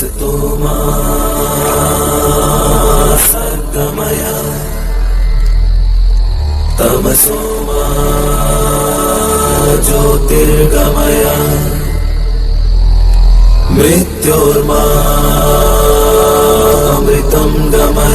अस्तु मा सद्गमय तमसो मा ज्योतिर्गमय मृत्योर्मा अमृतं गमय।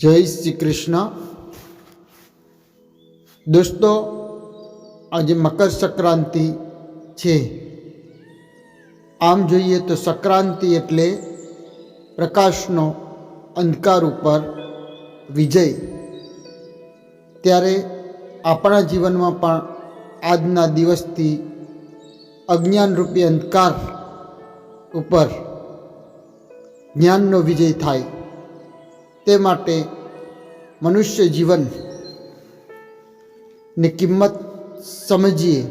જય શ્રી કૃષ્ણ। દોસ્તો, આજે મકર સંક્રાંતિ છે। આમ જોઈએ તો સંક્રાંતિ એટલે પ્રકાશનો અંધકાર ઉપર વિજય। ત્યારે આપણા જીવનમાં પણ આજના દિવસથી અજ્ઞાનરૂપી અંધકાર ઉપર જ્ઞાનનો વિજય થાય, તે માટે મનુષ્ય જીવનની કિંમત સમજીએ,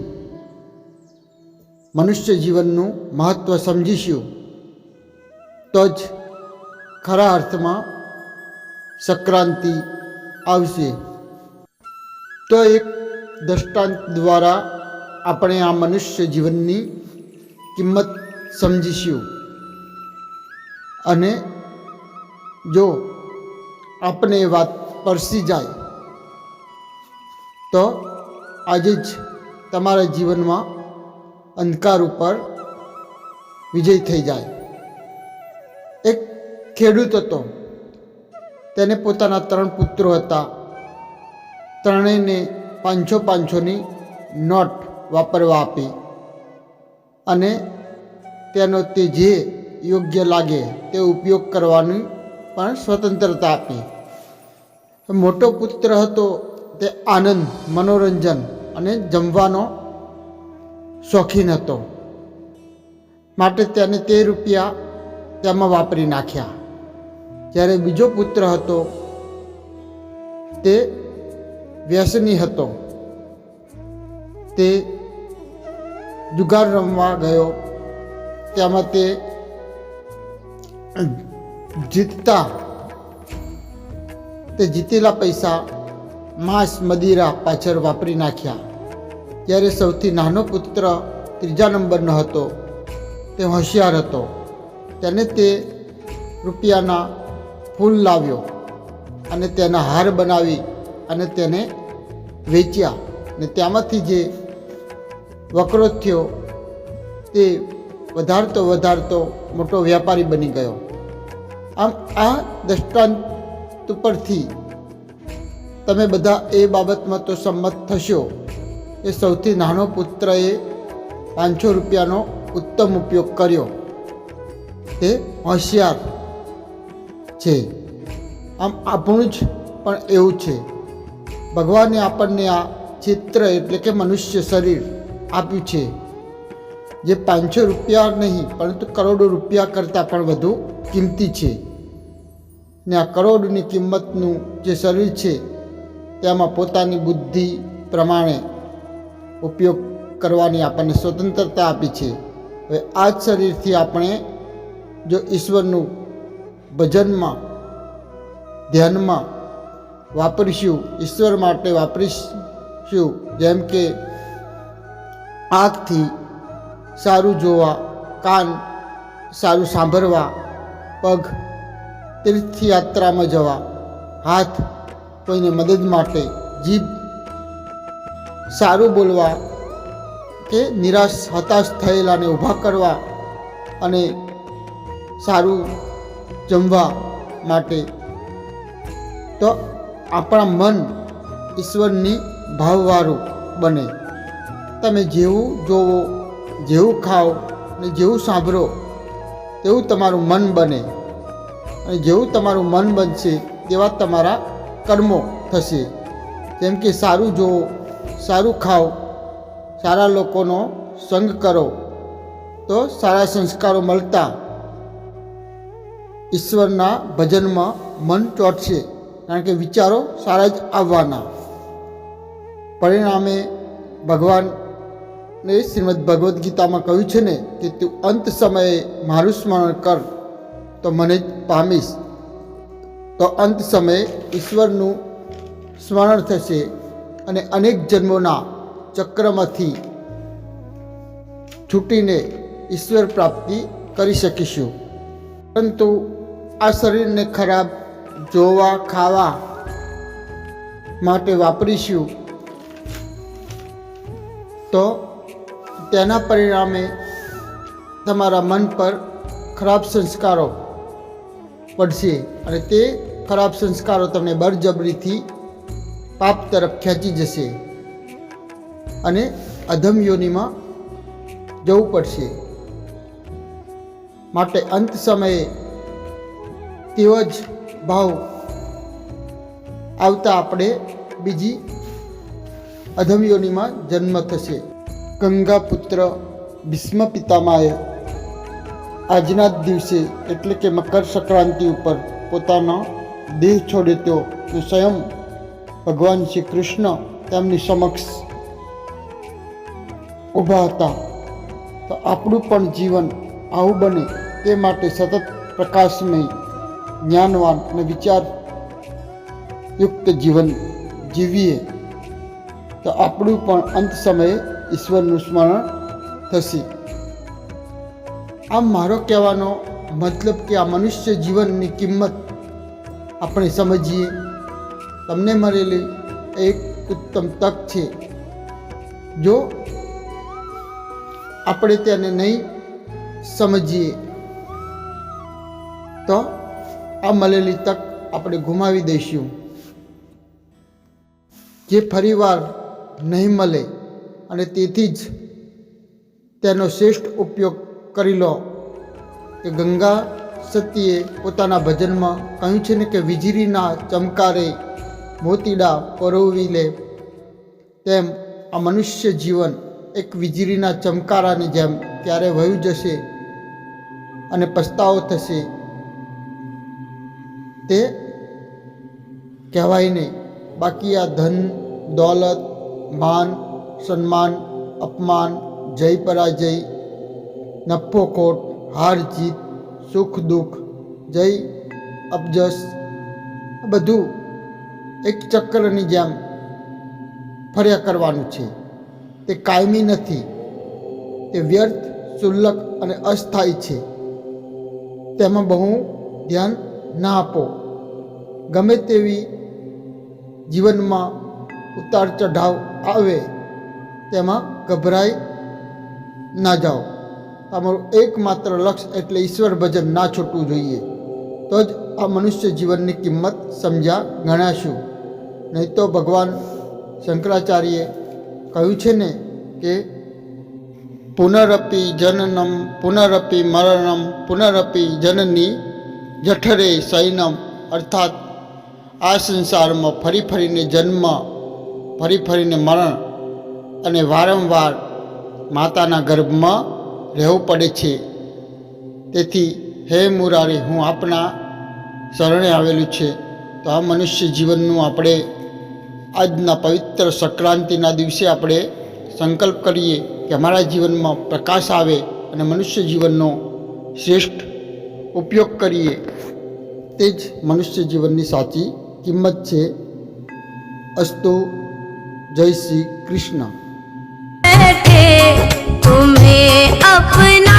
મનુષ્ય જીવનનું મહત્ત્વ સમજીશું તો જ ખરા અર્થમાં સંક્રાંતિ આવશે। તો એક દૃષ્ટાંત દ્વારા આપણે આ મનુષ્ય જીવનની કિંમત સમજીશું, અને જો આપણે એ વાત પરસી જાય તો આજે જ તમારા જીવનમાં અંધકાર ઉપર વિજય થઈ જાય। એક ખેડૂત હતો, તેને પોતાના 3 પુત્રો હતા। ત્રણેયને 500-500ની નોટ વાપરવા આપી, અને તેનો તે જે યોગ્ય લાગે તે ઉપયોગ કરવાની પણ સ્વતંત્રતા આપી। મોટો પુત્ર હતો તે આનંદ, મનોરંજન અને જમવાનો શોખીન હતો, માટે તેને તે રૂપિયા તેમાં વાપરી નાખ્યા। જ્યારે બીજો પુત્ર હતો તે વ્યસની હતો, તે જુગાર રમવા ગયો, તેમાં તે જીતેલા પૈસા માંસ, મદિરા પાછળ વાપરી નાખ્યા। જ્યારે સૌથી નાનો પુત્ર 3જા નંબરનો હતો, તે હોશિયાર હતો, તેને તે રૂપિયાના ફૂલ લાવ્યો અને તેના હાર બનાવી અને તેને વેચ્યા, ને ત્યાંમાંથી જે વકરો થયો તે વધારતો મોટો વ્યાપારી બની ગયો। આમ આ દૃષ્ટાંત પરથી તમે બધા એ બાબતમાં તો સંમત થશો કે સૌથી નાનો પુત્રએ 500 રૂપિયાનો ઉત્તમ ઉપયોગ કર્યો, તે હોશિયાર છે। આમ આપણું જ પણ એવું છે। ભગવાને આપણને આ ચિત્ર એટલે કે મનુષ્ય શરીર આપ્યું છે, જે 500 રૂપિયા નહીં પરંતુ કરોડો રૂપિયા કરતાં પણ વધુ કિંમતી છે। ને આ કરોડની કિંમતનું જે શરીર છે તેમાં પોતાની બુદ્ધિ પ્રમાણે ઉપયોગ કરવાની આપણને સ્વતંત્રતા આપી છે। હવે આ જ શરીરથી આપણે જો ઈશ્વરનું ભજનમાં, ધ્યાનમાં વાપરીશું, ઈશ્વર માટે વાપરીશું, જેમ કે આંખથી સારું જોવા, કાન સારું સાંભળવા, પગ તીર્થયાત્રામાં જવા, હાથ કોઈને મદદ માટે, જીભ સારું બોલવા કે હતાશ થયેલાને ઊભા કરવા, અને સારું જમવા માટે, તો આપણા મન ઈશ્વરની ભાવવાળું બને। તમે જેવું જોવો, જેવું ખાઓ ને જેવું સાંભળો તેવું તમારું મન બને, અને જેવું તમારું મન બનશે તેવા તમારા કર્મો થશે। જેમ કે સારું જુઓ, સારું ખાઓ, સારા લોકોનો સંગ કરો, તો સારા સંસ્કારો મળતા ઈશ્વરના ભજનમાં મન ચોંટશે, કારણ કે વિચારો સારા જ આવવાના। પરિણામે ભગવાને શ્રીમદ ભગવદ્ ગીતામાં કહ્યું છે ને કે તું અંત સમયે મારું સ્મરણ કર તો મને જ પામીશ. તો અંત સમયે ઈશ્વરનું સ્મરણ થશે અને અનેક જન્મોના ચક્રમાંથી છૂટીને ઈશ્વર પ્રાપ્તિ કરી શકીશું. પરંતુ આ શરીરને ખરાબ જોવા ખાવા માટે વાપરીશું તો તેના પરિણામે તમારા મન પર ખરાબ સંસ્કારો પડશે અને તે ખરાબ સંસ્કારો તમને બળજબરીથી પાપ તરફ ખેંચી જશે અને અધમ યોનિમાં જવું પડશે. માટે અંત સમયે તેવો જ ભાવ આવતા આપણે બીજી અધમ યોનિમાં જન્મ થશે. ગંગા પુત્ર ભીષ્મ પિતામહે આજના જ દિવસે એટલે કે મકર સંક્રાંતિ ઉપર પોતાનો દેહ છોડ્યો તો સ્વયં ભગવાન શ્રી કૃષ્ણ તેમની સમક્ષ ઊભા હતા. તો આપણું પણ જીવન આવું બને તે માટે સતત પ્રકાશમય જ્ઞાનવાન અને વિચારયુક્ત જીવન જીવીએ તો આપણું પણ અંત સમયે ઈશ્વરનું સ્મરણ થશે. આમ મારો કહેવાનો મતલબ કે આ મનુષ્ય જીવનની કિંમત આપણે સમજીએ. તમને મળેલી એક ઉત્તમ તક છે. જો આપણે તેને નહીં સમજીએ તો આ મળેલી તક આપણે ગુમાવી દઈશું, જે ફરીવાર નહીં મળે. અને તેથી જ તેનો શ્રેષ્ઠ ઉપયોગ કરી લો. કે ગંગા સતીએ પોતાના ભજનમાં કહ્યું છે ને કે વીજળીના ચમકારે મોતીડા પરોવી લે, તેમ આ મનુષ્ય જીવન એક વીજળીના ચમકારાની જેમ ત્યારે વહી જશે અને પસ્તાવો થશે તે કહેવાય નહીં. બાકી આ ધન દોલત માન સન્માન અપમાન જય પરાજય નફો ખોટ હાર જીત સુખ દુઃખ જય અપજસ બધું એક ચક્રની જેમ ફર્યા કરવાનું છે. તે કાયમી નથી, તે વ્યર્થ શુલ્લક અને અસ્થાયી છે. તેમાં બહુ ધ્યાન ના આપો. ગમે તેવી જીવનમાં ઉતાર ચઢાવ આવે તેમાં ગભરાઈ ના જાઓ. તમારું એકમાત્ર લક્ષ્ય એટલે ઈશ્વર ભજન ના છૂટવું જોઈએ. તો જ આ મનુષ્ય જીવનની કિંમત સમજ્યા ગણાશું. નહીં તો ભગવાન શંકરાચાર્યે કહ્યું છે ને કે પુનરપી જનનમ પુનરપી મરણમ પુનરપી જનની જઠરે શયનમ. અર્થાત આ સંસારમાં ફરી ફરીને જન્મ, ફરી ફરીને મરણ અને વારંવાર માતાના ગર્ભમાં રહેવું પડે છે. તેથી હે મુરારી, હું આપના શરણે આવેલું છે. તો આ મનુષ્ય જીવનનું આપણે આજના પવિત્ર સંક્રાંતિના દિવસે આપણે સંકલ્પ કરીએ કે અમારા જીવનમાં પ્રકાશ આવે અને મનુષ્ય જીવનનો શ્રેષ્ઠ ઉપયોગ કરીએ. તે જ મનુષ્ય જીવનની સાચી કિંમત છે. અસ્તુ. જય શ્રી કૃષ્ણ. तुम्हें अपना